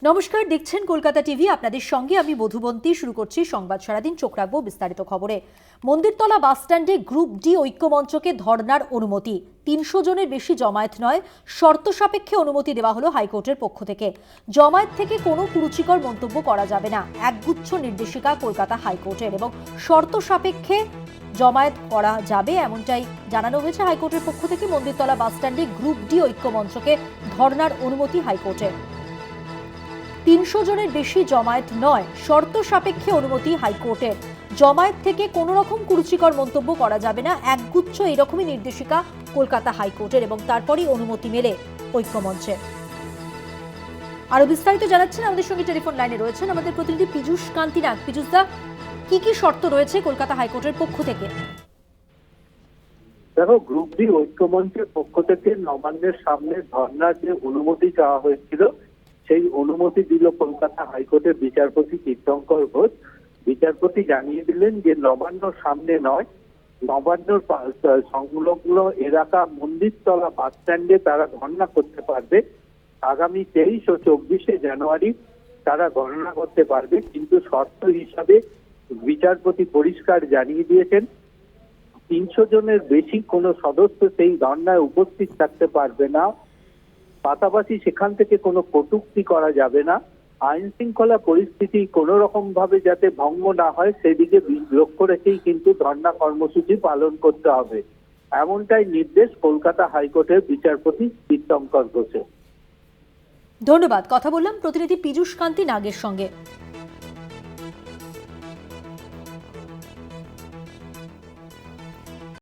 নমস্কার, দেখছেন কলকাতা টিভি। আপনাদের সঙ্গে আমি মধুবন্তী। শুরু করছি সংবাদ সারাদিন। চোখ রাখবো বিস্তারিত খবরে। মন্দিরতলা বাসস্ট্যান্ডে গ্রুপ ডি ঐক্যমঞ্চকে ধর্নার অনুমতি। ৩০০ জনের বেশি জমায়েত নয়, শর্ত সাপেক্ষে অনুমতি দেওয়া হলো হাইকোর্টের পক্ষ থেকে। জমায়েত থেকে কোনো কুরুচিকর মন্তব্য করা যাবে না, একগুচ্ছ নির্দেশিকা কলকাতা হাইকোর্টের, এবং শর্ত সাপেক্ষে জমায়েত করা যাবে এমনটাই জানানো হয়েছে হাইকোর্টের পক্ষ থেকে। মন্দিরতলা বাসস্ট্যান্ডে গ্রুপ ডি ঐক্যমঞ্চকে ধর্নার অনুমতি হাইকোর্টের। ৩০০ জনের বেশি জমায়েত নয়, শর্ত সাপেক্ষে অনুমতি হাইকোর্টের। জমায়েত থেকে কোনো রকম কুরুচিকর মন্তব্য করা যাবে না, একগুচ্ছ এরকমই নির্দেশিকা কলকাতা হাইকোর্টের, এবং তারপরই অনুমতি মেলে ঐক্যমঞ্চে। আরো বিস্তারিত জানাচ্ছেন, আমাদের সঙ্গে টেলিফোন লাইনে রয়েছেন আমাদের প্রতিনিধি পীযূষ কান্তি নাগ। পীযূষ দা, কি কি শর্ত রয়েছে কলকাতা হাইকোর্টের পক্ষ থেকে? দেখো, গ্রুপ ডি ঐক্যমঞ্চের পক্ষ থেকে নবান্নের সামনে ধর্নার যে অনুমতি চাওয়া হয়েছিল, সেই অনুমতি দিল কলকাতা হাইকোর্টের বিচারপতি তীর্থঙ্কর ঘোষ। বিচারপতি জানিয়ে দিলেন যে নবান্নর সামনে নয়, নবান্নর সংলগ্ন এলাকা মন্দিরতলা বাস স্ট্যান্ডে তারা ধর্না করতে পারবে। আগামী 23 ও 24 জানুয়ারি তারা গণনা করতে পারবে, কিন্তু শর্ত হিসাবে বিচারপতি পরিষ্কার জানিয়ে দিয়েছেন ৩০০ জনের বেশি কোনো সদস্য সেই ধর্নায় উপস্থিত থাকতে পারবে না। পাশাপাশি সেখান থেকে কোনো কটূক্তি করা যাবে না। আইন শৃঙ্খলা পরিস্থিতি কোনো রকম ভাবে যাতে ভঙ্গ না হয় সেদিকে লক্ষ্য রেখেই কিন্তু ধর্না কর্মসূচি পালন করতে হবে, এমনটাই নির্দেশ কলকাতা হাইকোর্টের বিচারপতি তীর্থঙ্কর ঘোষের। ধন্যবাদ। কথা বললাম প্রতিনিধি পীযূষ কান্তি নাগের সঙ্গে।